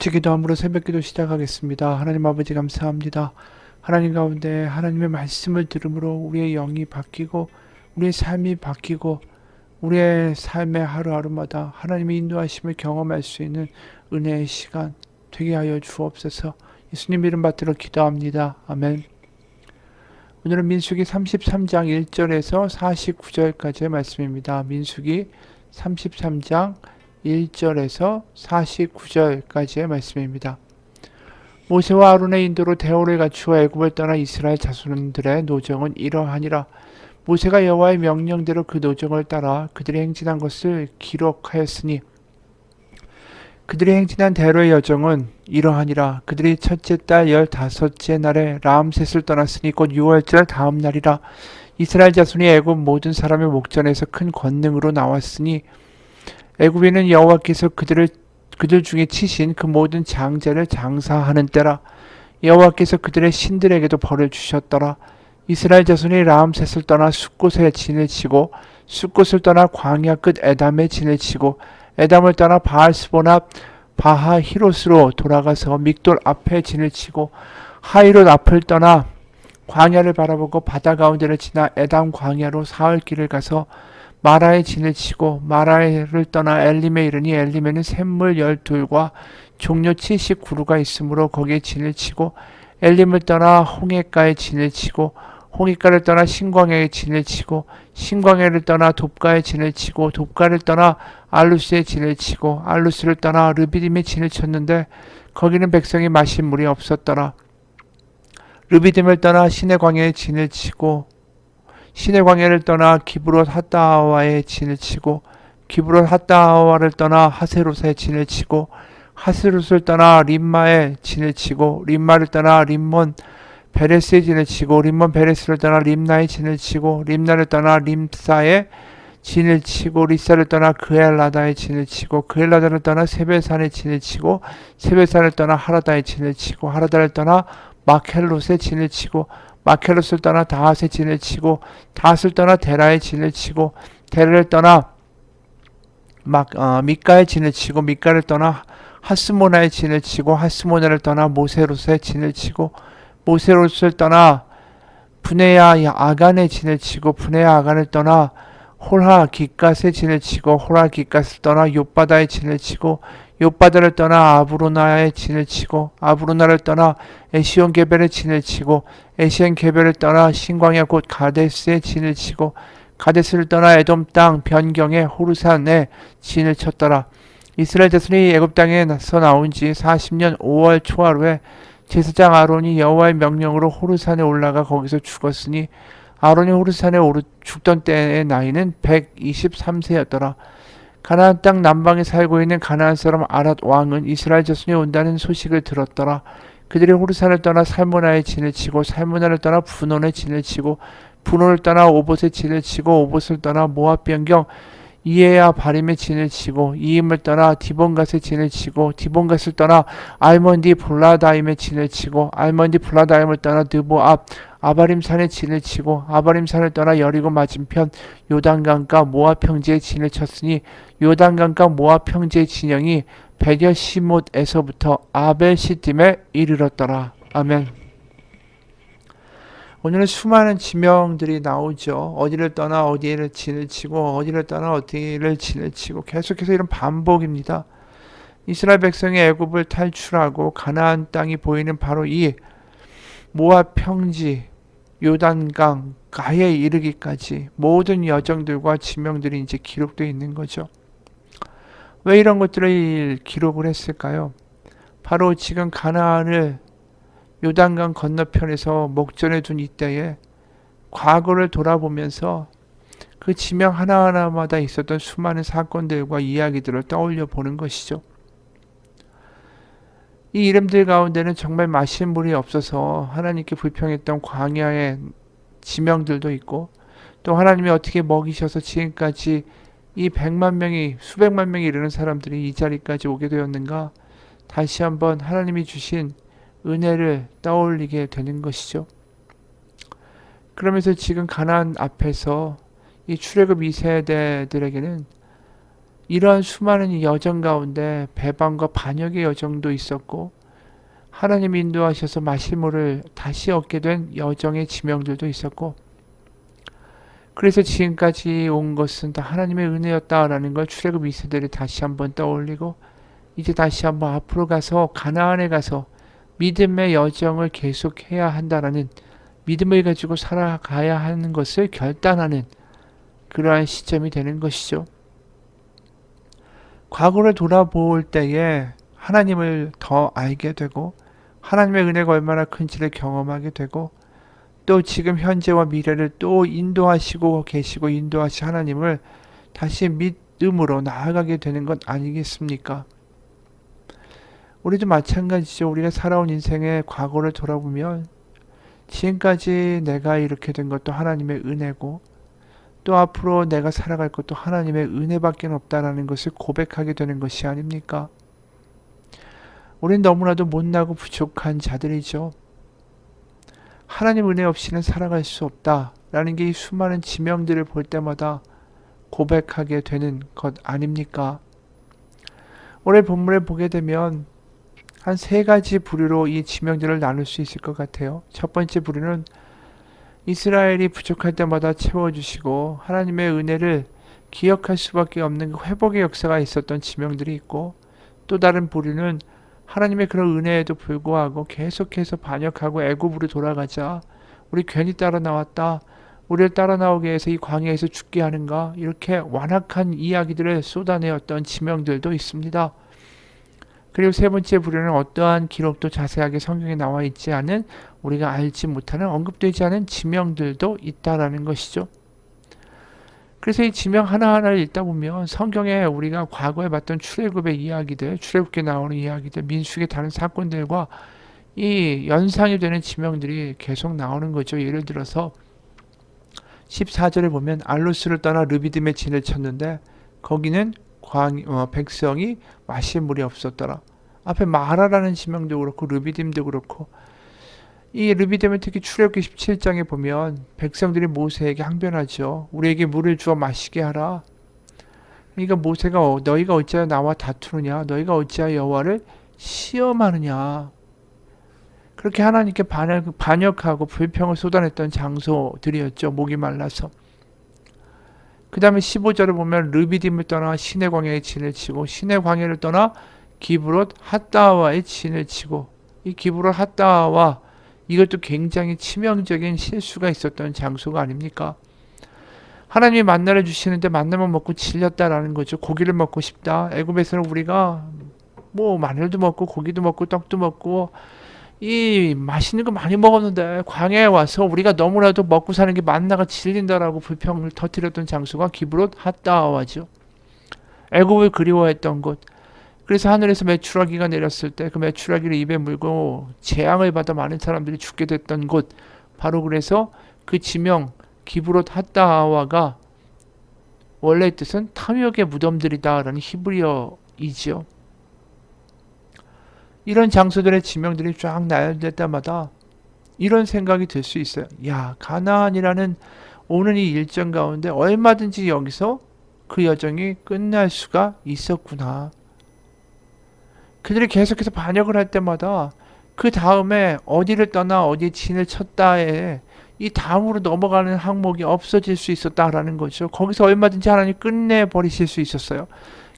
같이 기도함으로 새벽기도 시작하겠습니다. 하나님 아버지 감사합니다. 하나님 가운데 하나님의 말씀을 들음으로 우리의 영이 바뀌고 우리의 삶이 바뀌고 우리의 삶의 하루하루마다 하나님의 인도하심을 경험할 수 있는 은혜의 시간 되게 하여 주옵소서. 예수님 이름 받들어 기도합니다. 아멘. 오늘은 민수기 33장 1절에서 49절까지의 말씀입니다. 민수기 33장 1절에서 49절까지의 말씀입니다. 모세와 아론의 인도로 대오를 갖추어 애굽을 떠나 이스라엘 자손들의 노정은 이러하니라. 모세가 여호와의 명령대로 그 노정을 따라 그들이 행진한 것을 기록하였으니 그들이 행진한 대로의 여정은 이러하니라. 그들이 첫째 달 15째 날에 라암셋을 떠났으니 곧 6월절 다음 날이라. 이스라엘 자손이 애굽 모든 사람의 목전에서 큰 권능으로 나왔으니 애굽에는 여호와께서 그들 중에 치신 그 모든 장자를 장사하는 때라. 여호와께서 그들의 신들에게도 벌을 주셨더라. 이스라엘 자손이 라암셋을 떠나 숫곳에 진을 치고 숫곳을 떠나 광야 끝 에담에 진을 치고 에담을 떠나 바알스본 앞 바하히롯으로 돌아가서 믹돌 앞에 진을 치고 하히롯 앞을 떠나 광야를 바라보고 바다 가운데를 지나 에담 광야로 사흘 길을 가서 마라에 진을 치고 마라를 떠나 엘림에 이르니 엘림에는 샘물 12과 종려 70그루가 있으므로 거기에 진을 치고 엘림을 떠나 홍해가에 진을 치고 홍해가를 떠나 신광야에 진을 치고 신광야를 떠나 돕가에 진을 치고 돕가를 떠나 알루스에 진을 치고 알루스를 떠나 르비딤에 진을 쳤는데 거기는 백성이 마실 물이 없었더라. 르비딤을 떠나 시내 광야에 진을 치고 시내 광야를 떠나 기브롯 핫다와에 진을 치고 기브롯 핫다와를 떠나 하세롯에 진을 치고 하세롯을 떠나 림마에 진을 치고 림마를 떠나 림몬 베레스에 진을 치고 림몬 베레스를 떠나 림나에 진을 치고 림나를 떠나 림사에 진을 치고 리사를 떠나 그엘라다에 진을 치고 그엘라다를 떠나 세벨산에 진을 치고 세벨산을 떠나 하라다에 진을 치고 하라다를 떠나 마켈롯에 진을 치고 마켈롯을 떠나 다핫에 진을 치고 다핫을 떠나 데라에 진을 치고 데라를 떠나 미가에 진을 치고 미가를 떠나 하스모나에 진을 치고 하스모나를 떠나 모세롯에 진을 치고 모세롯을 떠나 분해야 아간에 진을 치고 분해야 아간을 떠나 홀하 기갓에 진을 치고 홀하 기갓을 떠나 욥바다에 진을 치고 욥바다를 떠나 아브로나에 진을 치고 아브로나를 떠나 에시온 게벨에 진을 치고 에시온 게벨을 떠나 신광야 곧 가데스에 진을 치고 가데스를 떠나 에돔 땅 변경의 호르산에 진을 쳤더라. 이스라엘 자손이 애굽 땅에서 나온 지 40년 5월 초하루에 제사장 아론이 여호와의 명령으로 호르산에 올라가 거기서 죽었으니 아론이 호르산에 죽던 때의 나이는 123세였더라. 가나안 땅 남방에 살고 있는 가나안 사람 아랏 왕은 이스라엘 자손이 온다는 소식을 들었더라. 그들이 호르산을 떠나 살모나에 진을 치고 살모나를 떠나 분온에 진을 치고 분온을 떠나 오봇에 진을 치고 오봇을 떠나 모압 변경 이에야 바림에 진을 치고 이임을 떠나 디본갓에 진을 치고 디본갓을 떠나 알몬디 블라다임에 진을 치고 알몬디 블라다임을 떠나 드보 앞 아바림산에 진을 치고 아바림산을 떠나 여리고 맞은편 요단강가 모압 평지에 진을 쳤으니 요단강가 모압 평지의 진영이 베델시못에서부터 아벨시딤에 이르렀더라. 아멘. 오늘은 수많은 지명들이 나오죠. 어디를 떠나 어디를 진을 치고 어디를 떠나 어디를 진을 치고 계속해서 이런 반복입니다. 이스라엘 백성이 애굽을 탈출하고 가나안 땅이 보이는 바로 이 모압 평지 요단강 가에 이르기까지 모든 여정들과 지명들이 이제 기록되어 있는 거죠. 왜 이런 것들을 기록을 했을까요? 바로 지금 가나안을 요단강 건너편에서 목전에 둔 이때에 과거를 돌아보면서 그 지명 하나하나마다 있었던 수많은 사건들과 이야기들을 떠올려 보는 것이죠. 이 이름들 가운데는 정말 마실 물이 없어서 하나님께 불평했던 광야의 지명들도 있고 또 하나님이 어떻게 먹이셔서 지금까지 이 100만 명이 수백만 명이 이르는 사람들이 이 자리까지 오게 되었는가 다시 한번 하나님이 주신 은혜를 떠올리게 되는 것이죠. 그러면서 지금 가나안 앞에서 이 출애굽 2세대들에게는 이러한 수많은 여정 가운데 배반과 반역의 여정도 있었고 하나님 인도하셔서 마실 물을 다시 얻게 된 여정의 지명들도 있었고 그래서 지금까지 온 것은 다 하나님의 은혜였다라는 걸 출애굽 2세들이 다시 한번 떠올리고 이제 다시 한번 앞으로 가서 가나안에 가서 믿음의 여정을 계속해야 한다라는 믿음을 가지고 살아가야 하는 것을 결단하는 그러한 시점이 되는 것이죠. 과거를 돌아볼 때에 하나님을 더 알게 되고 하나님의 은혜가 얼마나 큰지를 경험하게 되고 또 지금 현재와 미래를 또 인도하시고 계시고 인도하신 하나님을 다시 믿음으로 나아가게 되는 것 아니겠습니까? 우리도 마찬가지죠. 우리가 살아온 인생의 과거를 돌아보면 지금까지 내가 이렇게 된 것도 하나님의 은혜고 또 앞으로 내가 살아갈 것도 하나님의 은혜밖에 없다라는 것을 고백하게 되는 것이 아닙니까? 우린 너무나도 못나고 부족한 자들이죠. 하나님 은혜 없이는 살아갈 수 없다라는 게 이 수많은 지명들을 볼 때마다 고백하게 되는 것 아닙니까? 오늘 본문을 보게 되면 한 세 가지 부류로 이 지명들을 나눌 수 있을 것 같아요. 첫 번째 부류는 이스라엘이 부족할 때마다 채워주시고 하나님의 은혜를 기억할 수밖에 없는 그 회복의 역사가 있었던 지명들이 있고 또 다른 부류는 하나님의 그런 은혜에도 불구하고 계속해서 반역하고 애굽으로 돌아가자 우리 괜히 따라 나왔다 우리를 따라 나오게 해서 이 광야에서 죽게 하는가 이렇게 완악한 이야기들을 쏟아내었던 지명들도 있습니다. 그리고 세 번째 부류는 어떠한 기록도 자세하게 성경에 나와 있지 않은 우리가 알지 못하는 언급되지 않은 지명들도 있다라는 것이죠. 그래서 이 지명 하나하나를 읽다 보면 성경에 우리가 과거에 봤던 출애굽의 이야기들, 출애굽기에 나오는 이야기들, 민수기의 다른 사건들과 이 연상이 되는 지명들이 계속 나오는 거죠. 예를 들어서 14절에 보면 알로스를 떠나 르비딤에 진을 쳤는데 거기는 백성이 마실 물이 없었더라. 앞에 마라라는 지명도 그렇고 르비딤도 그렇고 이 르비딤은 특히 출애굽기 17장에 보면 백성들이 모세에게 항변하죠. 우리에게 물을 주어 마시게 하라. 그러니까 모세가 너희가 어찌하여 나와 다투느냐 너희가 어찌하여 여호와를 시험하느냐 그렇게 하나님께 반역하고 불평을 쏟아냈던 장소들이었죠. 목이 말라서. 그 다음에 15절을 보면 르비딤을 떠나 시내 광야에 진을 치고 시내 광야를 떠나 기브롯 핫다와의 진을 치고 이 기브롯 핫다와 이것도 굉장히 치명적인 실수가 있었던 장소가 아닙니까? 하나님이 만나를 주시는데 만나만 먹고 질렸다라는 거죠. 고기를 먹고 싶다. 애굽에서는 우리가 뭐 마늘도 먹고 고기도 먹고 떡도 먹고 이 맛있는 거 많이 먹었는데 광야에 와서 우리가 너무나도 먹고 사는 게 만나가 질린다라고 불평을 터뜨렸던 장소가 기브롯 핫다와죠. 애굽을 그리워했던 곳. 그래서 하늘에서 메추라기가 내렸을 때 그 메추라기를 입에 물고 재앙을 받아 많은 사람들이 죽게 됐던 곳. 바로 그래서 그 지명 기브롯 핫다와가 원래 뜻은 탐욕의 무덤들이다라는 히브리어이지요. 이런 장소들의 지명들이 쫙 나열될 때마다 이런 생각이 들 수 있어요. 야, 가나안이라는 오는 이 일정 가운데 얼마든지 여기서 그 여정이 끝날 수가 있었구나. 그들이 계속해서 반역을 할 때마다 그 다음에 어디를 떠나 어디에 진을 쳤다에 이 다음으로 넘어가는 항목이 없어질 수 있었다라는 거죠. 거기서 얼마든지 하나님 끝내버리실 수 있었어요.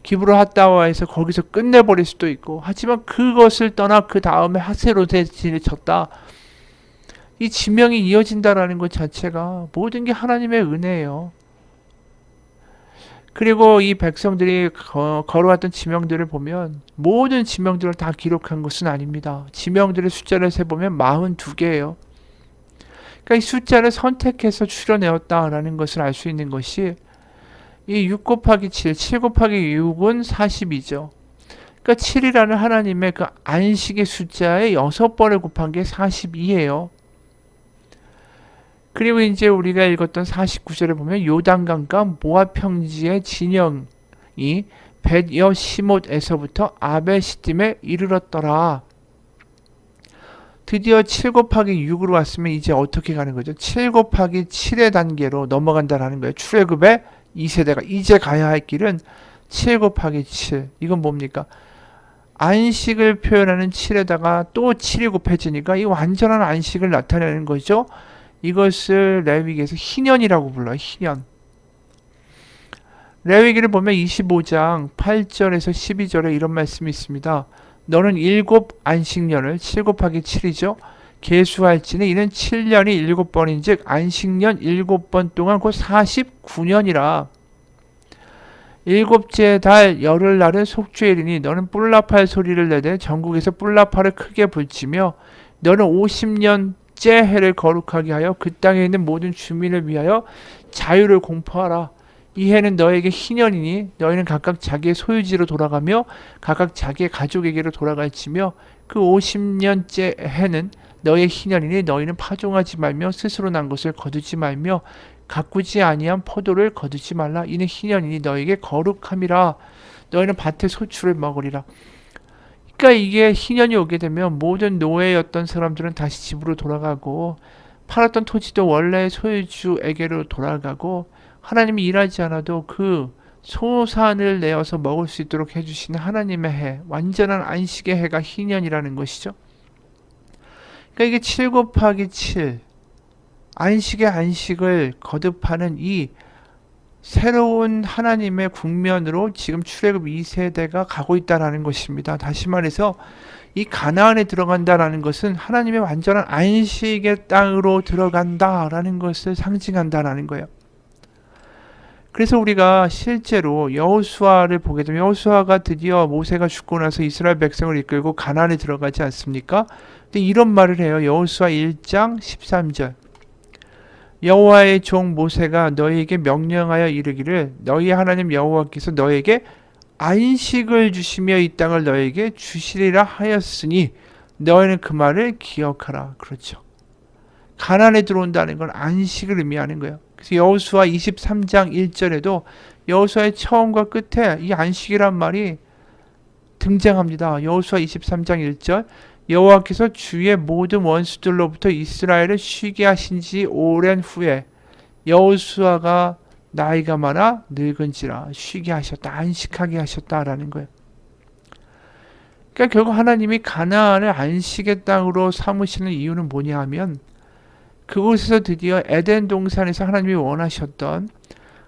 기브로 핫다와에서 거기서 끝내버릴 수도 있고 하지만 그것을 떠나 그 다음에 하세롯에 진을 쳤다. 이 지명이 이어진다라는 것 자체가 모든 게 하나님의 은혜예요. 그리고 이 백성들이 걸어왔던 지명들을 보면 모든 지명들을 다 기록한 것은 아닙니다. 지명들의 숫자를 세보면 42개예요. 그러니까 이 숫자를 선택해서 추려내었다라는 것을 알 수 있는 것이 이 6 곱하기 7, 7 곱하기 6은 40이죠. 그러니까 7이라는 하나님의 그 안식의 숫자에 6번을 곱한 게 42예요. 그리고 이제 우리가 읽었던 49절에 보면 요단강과 모압 평지의 진영이 벳여시못에서부터 아벨시딤에 이르렀더라. 드디어 7 곱하기 6으로 왔으면 이제 어떻게 가는 거죠? 7 곱하기 7의 단계로 넘어간다라는 거예요. 출애굽의 2세대가 이제 가야 할 길은 7 곱하기 7. 이건 뭡니까? 안식을 표현하는 7에다가 또 7이 곱해지니까 이 완전한 안식을 나타내는 거죠. 이것을 레위기에서 희년이라고 불러요. 희년. 레위기를 보면 25장 8절에서 12절에 이런 말씀이 있습니다. 너는 7 안식년을 7 곱하기 7이죠. 계수할지니 이는 7년이 7번인즉 안식년 7번 동안 곧 49년이라. 일곱째 달 열흘날은 속죄일이니 너는 뿔라팔 소리를 내되 전국에서 뿔라팔을 크게 불치며 너는 50년째 해를 거룩하게 하여 그 땅에 있는 모든 주민을 위하여 자유를 공포하라. 이 해는 너에게 희년이니 너희는 각각 자기의 소유지로 돌아가며 각각 자기의 가족에게로 돌아갈지며 그 50년째 해는 너의 희년이니 너희는 파종하지 말며 스스로 난 것을 거두지 말며 가꾸지 아니한 포도를 거두지 말라. 이는 희년이니 너에게 거룩함이라. 너희는 밭의 소출을 먹으리라. 그러니까 이게 희년이 오게 되면 모든 노예였던 사람들은 다시 집으로 돌아가고 팔았던 토지도 원래 소유주에게로 돌아가고 하나님이 일하지 않아도 그 소산을 내어서 먹을 수 있도록 해주시는 하나님의 해, 완전한 안식의 해가 희년이라는 것이죠. 그러니까 이게 7 곱하기 7, 안식의 안식을 거듭하는 이 새로운 하나님의 국면으로 지금 출애굽 2세대가 가고 있다는 것입니다. 다시 말해서 이 가나안에 들어간다라는 것은 하나님의 완전한 안식의 땅으로 들어간다라는 것을 상징한다라는 거예요. 그래서 우리가 실제로 여호수아를 보게 되면 여호수아가 드디어 모세가 죽고 나서 이스라엘 백성을 이끌고 가나안에 들어가지 않습니까? 근데 이런 말을 해요. 여호수아 1장 13절. 여호와의 종 모세가 너희에게 명령하여 이르기를 너희 하나님 여호와께서 너희에게 안식을 주시며 이 땅을 너희에게 주시리라 하였으니 너희는 그 말을 기억하라. 그렇죠. 가나안에 들어온다는 건 안식을 의미하는 거예요. 그래서 여호수아 23장 1절에도 여호수아의 처음과 끝에 이 안식이란 말이 등장합니다. 여호수아 23장 1절 여호와께서 주의 모든 원수들로부터 이스라엘을 쉬게 하신 지 오랜 후에 여호수아가 나이가 많아 늙은지라 쉬게 하셨다. 안식하게 하셨다라는 거예요. 그러니까 결국 하나님이 가나안을 안식의 땅으로 삼으시는 이유는 뭐냐 하면 그곳에서 드디어 에덴 동산에서 하나님이 원하셨던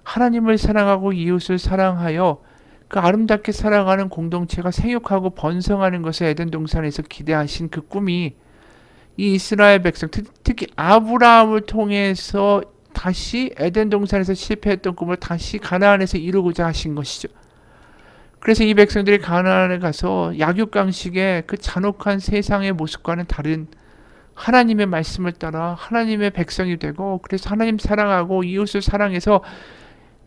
하나님을 사랑하고 이웃을 사랑하여 그 아름답게 살아가는 공동체가 생육하고 번성하는 것을 에덴 동산에서 기대하신 그 꿈이 이 이스라엘 백성, 특히 아브라함을 통해서 다시 에덴 동산에서 실패했던 꿈을 다시 가나안에서 이루고자 하신 것이죠. 그래서 이 백성들이 가나안에 가서 약육강식의 그 잔혹한 세상의 모습과는 다른 하나님의 말씀을 따라 하나님의 백성이 되고 그래서 하나님 사랑하고 이웃을 사랑해서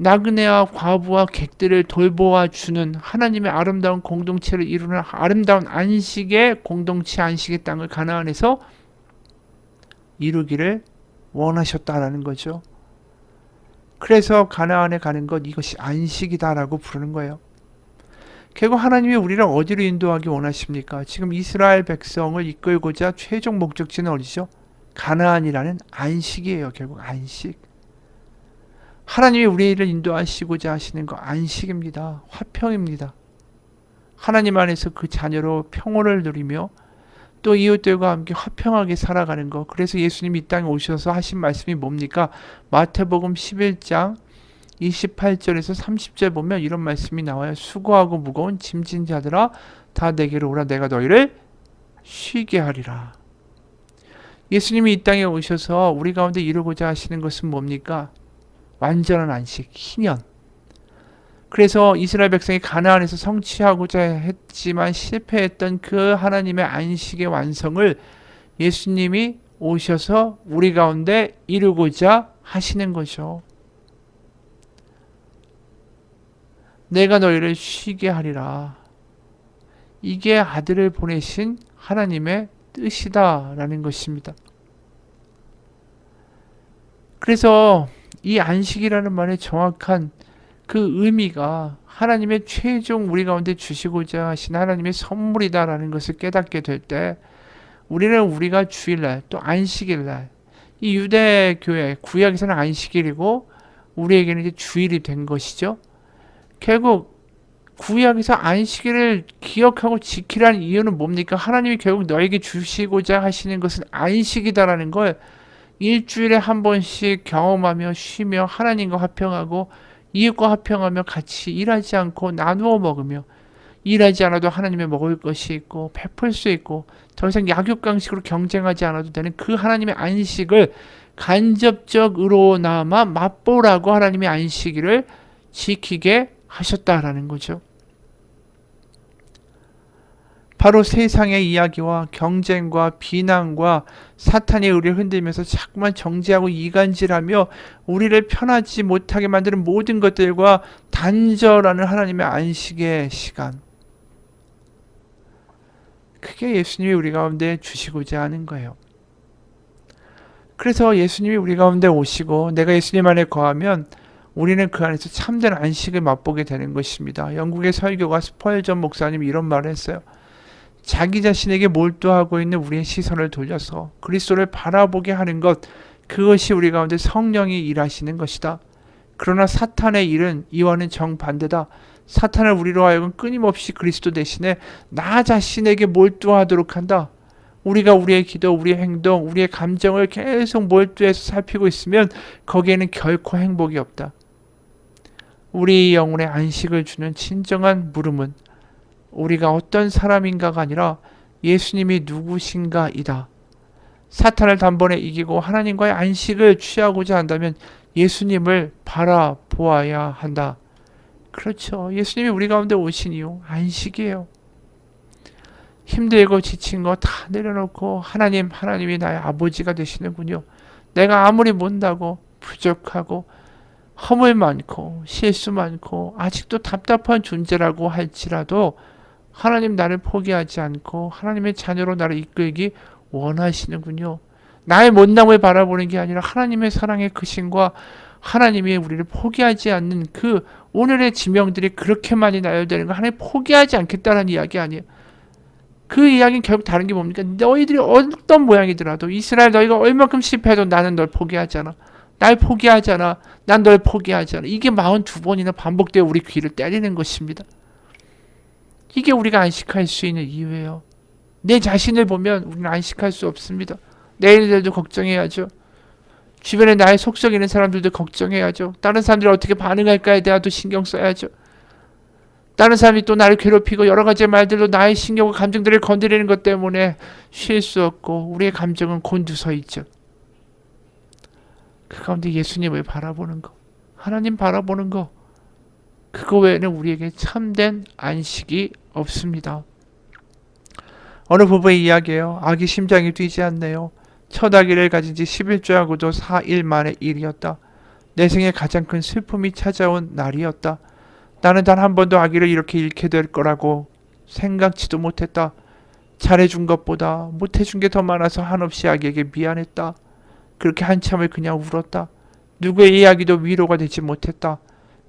나그네와 과부와 객들을 돌보아 주는 하나님의 아름다운 공동체를 이루는 아름다운 안식의 공동체 안식의 땅을 가나안에서 이루기를 원하셨다라는 거죠. 그래서 가나안에 가는 것 이것이 안식이다라고 부르는 거예요. 결국 하나님이 우리를 어디로 인도하기 원하십니까? 지금 이스라엘 백성을 이끌고자 최종 목적지는 어디죠? 가나안이라는 안식이에요. 결국 안식. 하나님이 우리를 인도하시고자 하시는 거 안식입니다. 화평입니다. 하나님 안에서 그 자녀로 평온을 누리며 또 이웃들과 함께 화평하게 살아가는 거. 그래서 예수님이 이 땅에 오셔서 하신 말씀이 뭡니까? 마태복음 11장 28절에서 30절 보면 이런 말씀이 나와요. 수고하고 무거운 짐진 자들아 다 내게로 오라 내가 너희를 쉬게 하리라. 예수님이 이 땅에 오셔서 우리 가운데 이루고자 하시는 것은 뭡니까? 완전한 안식, 희년. 그래서 이스라엘 백성이 가나안에서 성취하고자 했지만 실패했던 그 하나님의 안식의 완성을 예수님이 오셔서 우리 가운데 이루고자 하시는 거죠. 내가 너희를 쉬게 하리라. 이게 아들을 보내신 하나님의 뜻이다라는 것입니다. 그래서 이 안식이라는 말의 정확한 그 의미가 하나님의 최종 우리 가운데 주시고자 하신 하나님의 선물이다라는 것을 깨닫게 될 때 우리는 우리가 주일날 또 안식일날 이 유대교회 구약에서는 안식일이고 우리에게는 이제 주일이 된 것이죠. 결국 구약에서 안식일을 기억하고 지키라는 이유는 뭡니까? 하나님이 결국 너에게 주시고자 하시는 것은 안식이다라는 걸 일주일에 한 번씩 경험하며 쉬며 하나님과 화평하고 이웃과 화평하며 같이 일하지 않고 나누어 먹으며 일하지 않아도 하나님의 먹을 것이 있고 베풀 수 있고 더 이상 약육강식으로 경쟁하지 않아도 되는 그 하나님의 안식을 간접적으로나마 맛보라고 하나님의 안식일을 지키게 하셨다라는 거죠. 바로 세상의 이야기와 경쟁과 비난과 사탄의 의를 흔들면서 자꾸만 정죄하고 이간질하며 우리를 편하지 못하게 만드는 모든 것들과 단절하는 하나님의 안식의 시간. 그게 예수님이 우리 가운데 주시고자 하는 거예요. 그래서 예수님이 우리 가운데 오시고 내가 예수님 안에 거하면 우리는 그 안에서 참된 안식을 맛보게 되는 것입니다. 영국의 설교가 스펄전 목사님이 이런 말을 했어요. 자기 자신에게 몰두하고 있는 우리의 시선을 돌려서 그리스도를 바라보게 하는 것, 그것이 우리 가운데 성령이 일하시는 것이다. 그러나 사탄의 일은 이와는 정반대다. 사탄을 우리로 하여금 끊임없이 그리스도 대신에 나 자신에게 몰두하도록 한다. 우리가 우리의 기도, 우리의 행동, 우리의 감정을 계속 몰두해서 살피고 있으면 거기에는 결코 행복이 없다. 우리 영혼의 안식을 주는 진정한 물음은 우리가 어떤 사람인가가 아니라 예수님이 누구신가이다. 사탄을 단번에 이기고 하나님과의 안식을 취하고자 한다면 예수님을 바라보아야 한다. 그렇죠. 예수님이 우리 가운데 오신 이유 안식이에요. 힘들고 지친 거 다 내려놓고 하나님이 나의 아버지가 되시는군요. 내가 아무리 못나고 부족하고 허물 많고 실수 많고 아직도 답답한 존재라고 할지라도 하나님 나를 포기하지 않고 하나님의 자녀로 나를 이끌기 원하시는군요. 나의 못남을 바라보는 게 아니라 하나님의 사랑의 크심과 하나님이 우리를 포기하지 않는 그 오늘의 지명들이 그렇게 많이 나열되는 거 하나님 포기하지 않겠다는 이야기 아니에요. 그 이야기는 결국 다른 게 뭡니까? 너희들이 어떤 모양이더라도 이스라엘 너희가 얼마큼 실패해도 나는 널 포기하지 않아. 날 포기하지 않아. 난 널 포기하지 않아. 이게 42번이나 반복되어 우리 귀를 때리는 것입니다. 이게 우리가 안식할 수 있는 이유예요. 내 자신을 보면 우리는 안식할 수 없습니다. 내일들도 걱정해야죠. 주변에 나의 속썩이는 사람들도 걱정해야죠. 다른 사람들이 어떻게 반응할까에 대해서도 신경 써야죠. 다른 사람이 또 나를 괴롭히고 여러 가지 말들로 나의 신경과 감정들을 건드리는 것 때문에 쉴 수 없고 우리의 감정은 곤두서 있죠. 그 가운데 예수님을 바라보는 거, 하나님 바라보는 거, 그거 외에는 우리에게 참된 안식이 없습니다. 어느 부부의 이야기예요. 아기 심장이 뛰지 않네요. 첫 아기를 가진 지 11주하고도 4일 만의 일이었다. 내 생에 가장 큰 슬픔이 찾아온 날이었다. 나는 단 한 번도 아기를 이렇게 잃게 될 거라고 생각지도 못했다. 잘해준 것보다 못해준 게 더 많아서 한없이 아기에게 미안했다. 그렇게 한참을 그냥 울었다. 누구의 이야기도 위로가 되지 못했다.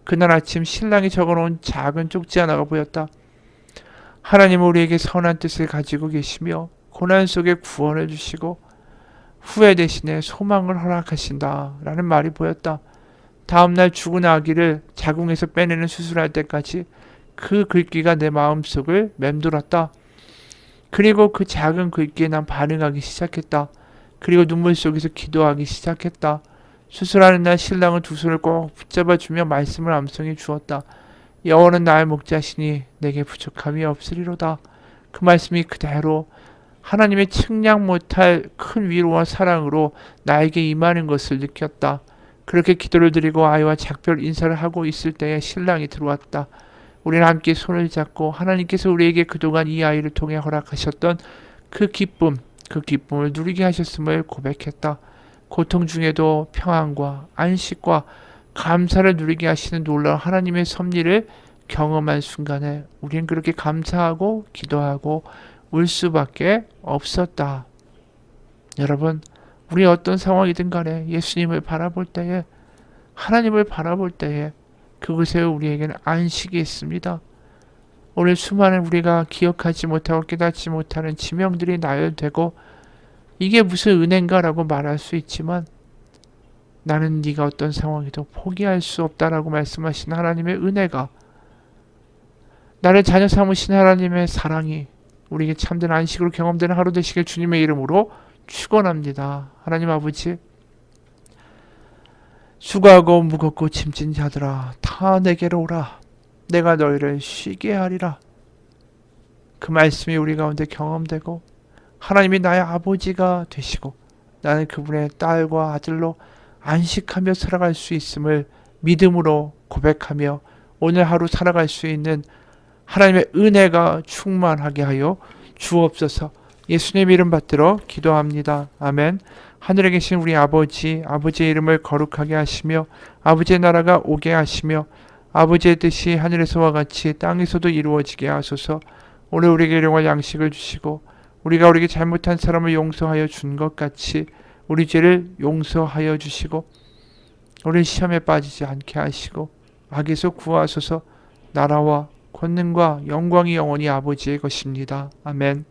그날 아침 신랑이 적어놓은 작은 쪽지 하나가 보였다. 하나님은 우리에게 선한 뜻을 가지고 계시며 고난 속에 구원을 주시고 후회 대신에 소망을 허락하신다 라는 말이 보였다. 다음날 죽은 아기를 자궁에서 빼내는 수술할 때까지 그 글귀가 내 마음속을 맴돌았다. 그리고 그 작은 글귀에 난 반응하기 시작했다. 그리고 눈물 속에서 기도하기 시작했다. 수술하는 날 신랑은 두 손을 꼭 붙잡아주며 말씀을 암송해 주었다. 여호와는 나의 목자시니 내게 부족함이 없으리로다. 그 말씀이 그대로 하나님의 측량 못할 큰 위로와 사랑으로 나에게 임하는 것을 느꼈다. 그렇게 기도를 드리고 아이와 작별 인사를 하고 있을 때에 신랑이 들어왔다. 우리는 함께 손을 잡고 하나님께서 우리에게 그동안 이 아이를 통해 허락하셨던 그 기쁨을 누리게 하셨음을 고백했다. 고통 중에도 평안과 안식과 감사를 누리게 하시는 놀라운 하나님의 섭리를 경험한 순간에 우리는 그렇게 감사하고 기도하고 울 수밖에 없었다. 여러분, 우리 어떤 상황이든 간에 예수님을 바라볼 때에, 하나님을 바라볼 때에 그곳에 우리에게는 안식이 있습니다. 오늘 수많은 우리가 기억하지 못하고 깨닫지 못하는 지명들이 나열되고 이게 무슨 은혜인가라고 말할 수 있지만 나는 네가 어떤 상황에도 포기할 수 없다라고 말씀하신 하나님의 은혜가 나를 자녀 삼으신 하나님의 사랑이 우리에게 참된 안식으로 경험되는 하루 되시길 주님의 이름으로 축원합니다. 하나님 아버지, 수고하고 무겁고 짐진 자들아 다 내게로 오라. 내가 너희를 쉬게 하리라. 그 말씀이 우리 가운데 경험되고 하나님이 나의 아버지가 되시고 나는 그분의 딸과 아들로 안식하며 살아갈 수 있음을 믿음으로 고백하며 오늘 하루 살아갈 수 있는 하나님의 은혜가 충만하게 하여 주옵소서. 예수님 이름 받들어 기도합니다. 아멘. 하늘에 계신 우리 아버지, 아버지의 이름을 거룩하게 하시며 아버지의 나라가 오게 하시며 아버지의 뜻이 하늘에서와 같이 땅에서도 이루어지게 하소서. 오늘 우리에게 일용할 양식을 주시고 우리가 우리에게 잘못한 사람을 용서하여 준 것 같이 우리 죄를 용서하여 주시고 우리 시험에 빠지지 않게 하시고 악에서 구하소서. 나라와 권능과 영광이 영원히 아버지의 것입니다. 아멘.